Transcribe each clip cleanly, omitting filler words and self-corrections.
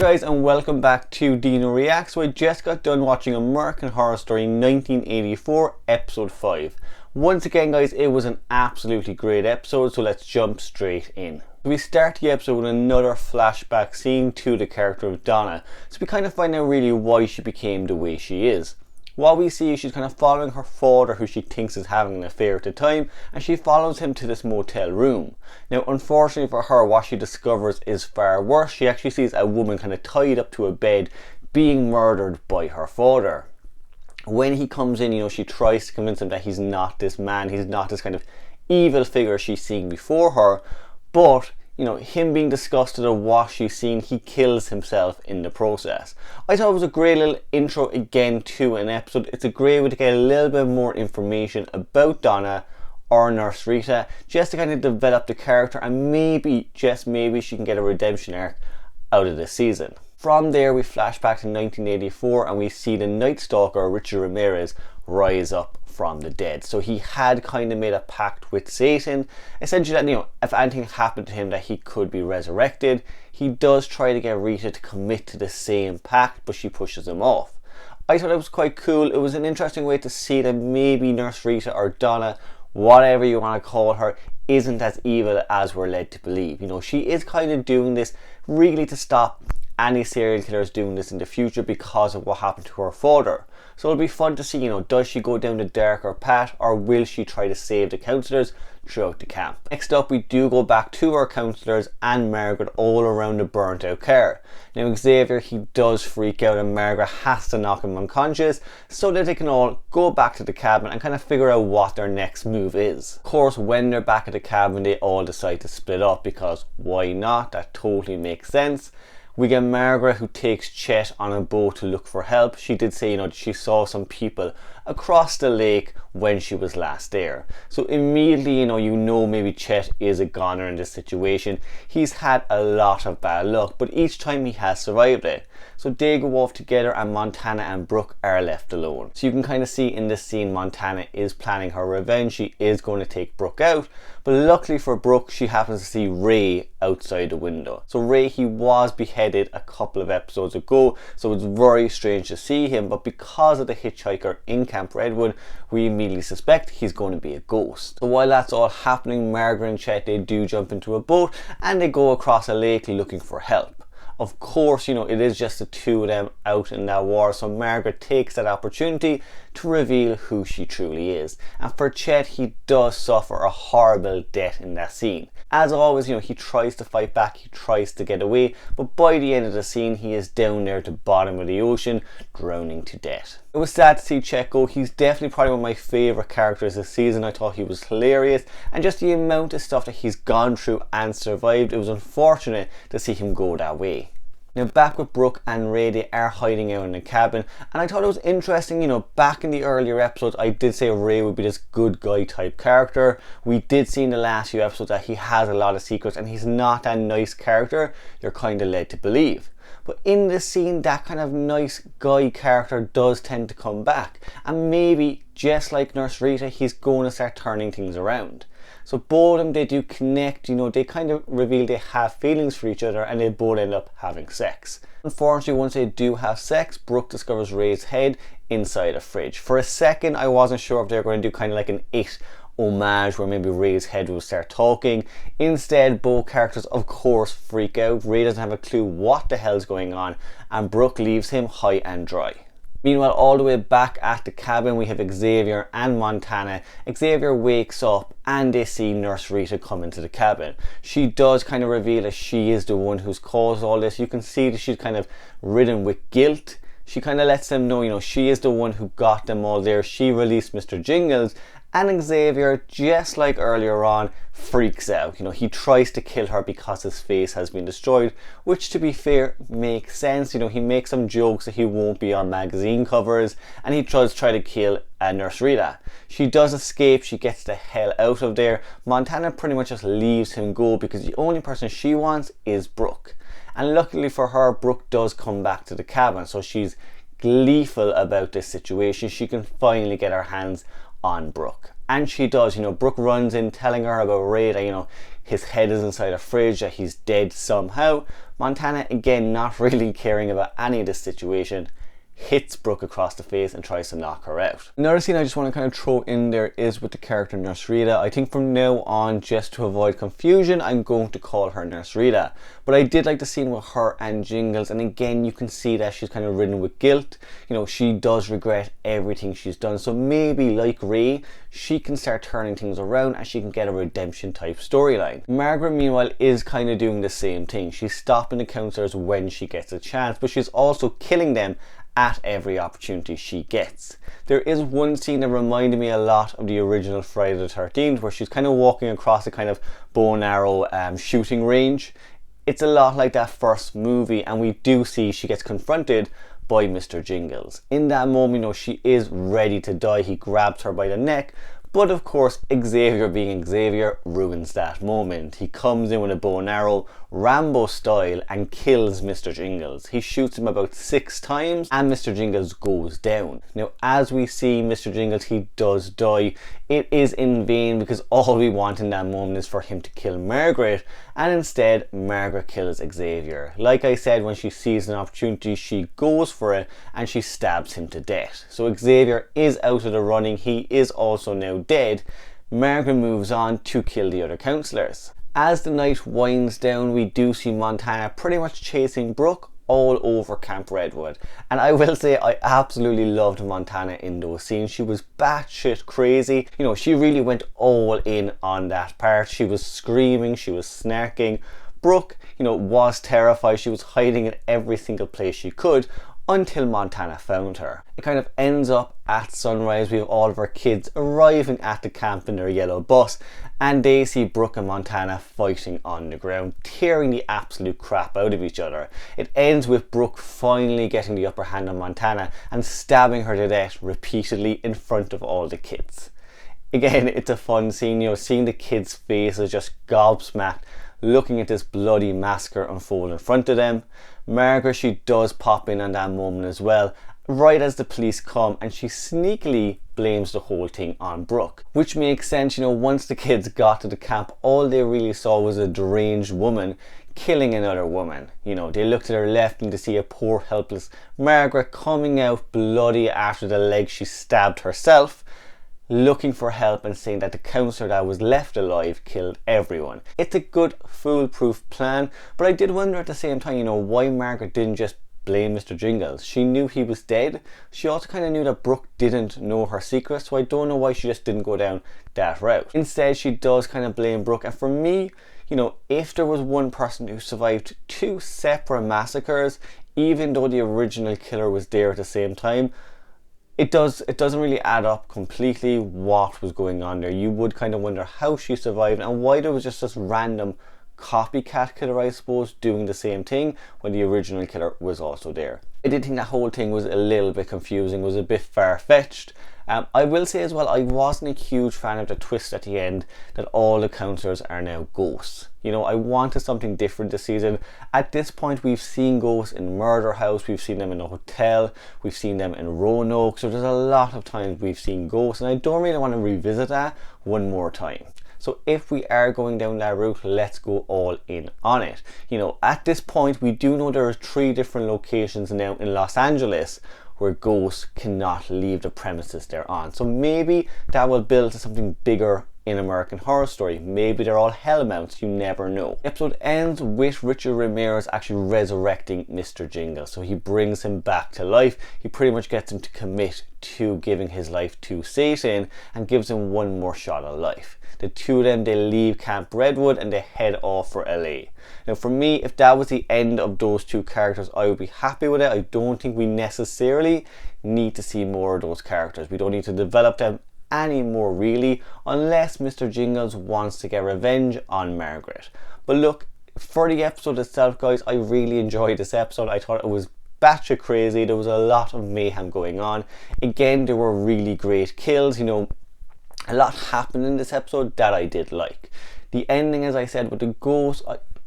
guys, and welcome back to Dino Reacts. So I just got done watching American Horror Story 1984 episode 5. Once again guys, it was an absolutely great episode, so let's jump straight in. We start the episode with another flashback scene to the character of Donna, so we kind of find out really why she became the way she is. What we see is she's kind of following her father, who she thinks is having an affair at the time, and she follows him to this motel room. Now unfortunately for her, what she discovers is far worse. She actually sees a woman kind of tied up to a bed being murdered by her father. When he comes in, she tries to convince him that he's not this man, he's not this kind of evil figure she's seeing before her, but him being disgusted at what she's seen, he kills himself in the process. I thought it was a great little intro again to an episode. It's a great way to get a little bit more information about Donna or Nurse Rita, just to kind of develop the character, and maybe, just maybe, she can get a redemption arc out of this season. From there we flash back to 1984 and we see the Night Stalker Richard Ramirez rise up from the dead. So he had kind of made a pact with Satan, essentially that if anything happened to him that he could be resurrected. He does try to get Rita to commit to the same pact, but she pushes him off. I thought it was quite cool. It was an interesting way to see that maybe Nurse Rita, or Donna, whatever you want to call her, isn't as evil as we're led to believe. She is kind of doing this really to stop any serial killers doing this in the future because of what happened to her father. So it'll be fun to see, does she go down the darker path, or will she try to save the counsellors throughout the camp? Next up, we do go back to our counsellors and Margaret all around the burnt out car. Now Xavier, he does freak out, and Margaret has to knock him unconscious so that they can all go back to the cabin and kind of figure out what their next move is. Of course, when they're back at the cabin, they all decide to split up, because why not? That totally makes sense. We get Margaret, who takes Chet on a boat to look for help. She did say, she saw some people across the lake when she was last there. So immediately, maybe Chet is a goner in this situation. He's had a lot of bad luck, but each time he has survived it. So they go off together, and Montana and Brooke are left alone. So you can kind of see in this scene, Montana is planning her revenge. She is going to take Brooke out, but luckily for Brooke, she happens to see Ray outside the window. So Ray, he was beheaded a couple of episodes ago, so it's very strange to see him, but because of the hitchhiker in Camp Redwood, we immediately suspect he's going to be a ghost. So while that's all happening, Margaret and Chet, they do jump into a boat and they go across a lake looking for help. Of course, it is just the two of them out in that water, so Margaret takes that opportunity to reveal who she truly is. And for Chet, he does suffer a horrible death in that scene. As always, he tries to fight back, he tries to get away, but by the end of the scene, he is down there at the bottom of the ocean, drowning to death. It was sad to see Chet go. He's definitely probably one of my favourite characters this season. I thought he was hilarious, and just the amount of stuff that he's gone through and survived, it was unfortunate to see him go that way. Now back with Brooke and Ray, they are hiding out in the cabin, and I thought it was interesting, back in the earlier episodes I did say Ray would be this good guy type character. We did see in the last few episodes that he has a lot of secrets and he's not that nice character you're kind of led to believe. But in this scene, that kind of nice guy character does tend to come back, and maybe just like Nurse Rita, he's going to start turning things around. So both of them, they do connect, they kind of reveal they have feelings for each other, and they both end up having sex. Unfortunately, once they do have sex, Brooke discovers Ray's head inside a fridge. For a second, I wasn't sure if they were going to do kind of like an It homage where maybe Ray's head will start talking. Instead, both characters of course freak out. Ray doesn't have a clue what the hell's going on, and Brooke leaves him high and dry. Meanwhile, all the way back at the cabin, we have Xavier and Montana. Xavier wakes up and they see Nurse Rita come into the cabin. She does kind of reveal that she is the one who's caused all this. You can see that she's kind of ridden with guilt. She kind of lets them know, she is the one who got them all there. She released Mr. Jingles, and Xavier, just like earlier on, freaks out. He tries to kill her because his face has been destroyed, which to be fair makes sense. He makes some jokes that he won't be on magazine covers, and he does try to kill Nurse Rita. She does escape, she gets the hell out of there. Montana pretty much just leaves him go because the only person she wants is Brooke. And luckily for her, Brooke does come back to the cabin, so she's gleeful about this situation. She can finally get her hands on Brooke. And she does, Brooke runs in telling her about Ray that, his head is inside a fridge, that he's dead somehow. Montana, again, not really caring about any of this situation, hits Brooke across the face and tries to knock her out. Another scene I just want to kind of throw in there is with the character Nurse Rita. I think from now on, just to avoid confusion, I'm going to call her Nurse Rita. But I did like the scene with her and Jingles, and again you can see that she's kind of ridden with guilt. You know, she does regret everything she's done, so maybe like Ray, she can start turning things around and she can get a redemption type storyline. Margaret, meanwhile, is kind of doing the same thing. She's stopping the counsellors when she gets a chance, but she's also killing them at every opportunity she gets. There is one scene that reminded me a lot of the original Friday the 13th, where she's kind of walking across a kind of bow and arrow shooting range. It's a lot like that first movie, and we do see she gets confronted by Mr. Jingles. In that moment, you know, she is ready to die. He grabs her by the neck, but of course, Xavier being Xavier ruins that moment. He comes in with a bow and arrow, Rambo style, and kills Mr. Jingles. He shoots him about 6 times and Mr. Jingles goes down. Now, as we see Mr. Jingles, he does die. It is in vain, because all we want in that moment is for him to kill Margaret, and instead Margaret kills Xavier. Like I said, when she sees an opportunity, she goes for it and she stabs him to death. So Xavier is out of the running. He is also now dead. Margaret moves on to kill the other counsellors. As the night winds down, we do see Montana pretty much chasing Brooke all over Camp Redwood. And I will say, I absolutely loved Montana in those scenes. She was batshit crazy. You know, she really went all in on that part. She was screaming, she was snarking. Brooke, you know, was terrified. She was hiding in every single place she could, until Montana found her. It kind of ends up at sunrise. We have all of our kids arriving at the camp in their yellow bus, and they see Brooke and Montana fighting on the ground, tearing the absolute crap out of each other. It ends with Brooke finally getting the upper hand on Montana and stabbing her to death repeatedly in front of all the kids. Again, it's a fun scene, you know, seeing the kids' faces just gobsmacked, looking at this bloody massacre unfold in front of them. Margaret, she does pop in on that moment as well, right as the police come, and she sneakily blames the whole thing on Brooke. Which makes sense, you know, once the kids got to the camp, all they really saw was a deranged woman killing another woman. You know, they looked to their left and to see a poor helpless Margaret coming out bloody after the leg she stabbed herself, looking for help and saying that the counsellor that was left alive killed everyone. It's a good foolproof plan, but I did wonder at the same time, you know, why Margaret didn't just blame Mr. Jingles. She knew he was dead. She also kind of knew that Brooke didn't know her secret, so I don't know why she just didn't go down that route. Instead, she does kind of blame Brooke, and for me, you know, if there was one person who survived 2 separate massacres, even though the original killer was there at the same time, it doesn't really add up completely what was going on there. You would kind of wonder how she survived and why there was just this random copycat killer, I suppose, doing the same thing when the original killer was also there. I did think that whole thing was a little bit confusing, was a bit far-fetched. I will say as well, I wasn't a huge fan of the twist at the end that all the counsellors are now ghosts. You know, I wanted something different this season. At this point, we've seen ghosts in Murder House, we've seen them in a hotel, we've seen them in Roanoke, so there's a lot of times we've seen ghosts, and I don't really want to revisit that one more time. So if we are going down that route, let's go all in on it. You know, at this point, we do know there are 3 different locations now in Los Angeles where ghosts cannot leave the premises they're on. So maybe that will build to something bigger in American Horror Story. Maybe they're all hellmounts, you never know. The episode ends with Richard Ramirez actually resurrecting Mr. Jingles. So he brings him back to life. He pretty much gets him to commit to giving his life to Satan and gives him one more shot at life. The 2 of them, they leave Camp Redwood and they head off for LA. Now for me, if that was the end of those 2 characters, I would be happy with it. I don't think we necessarily need to see more of those characters. We don't need to develop them anymore really, unless Mr. Jingles wants to get revenge on Margaret. But look, for the episode itself, guys, I really enjoyed this episode. I thought it was batshit crazy. There was a lot of mayhem going on. Again, there were really great kills. You know, a lot happened in this episode that I did like. The ending, as I said, with the ghost,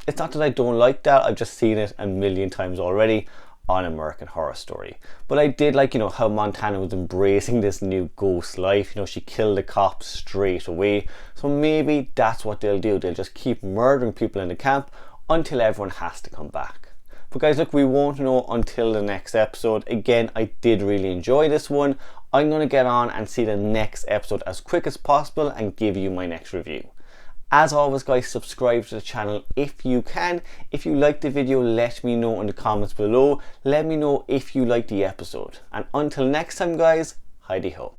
it's not that I don't like that, I've just seen it a million times already. on American Horror Story. But I did like, how Montana was embracing this new ghost life. She killed the cops straight away. So maybe that's what they'll do. They'll just keep murdering people in the camp until everyone has to come back. But guys, look, we won't know until the next episode. Again, I did really enjoy this one. I'm going to get on and see the next episode as quick as possible and give you my next review. As always guys, subscribe to the channel if you can. If you liked the video, let me know in the comments below. Let me know if you liked the episode. And until next time guys, Heidi ho.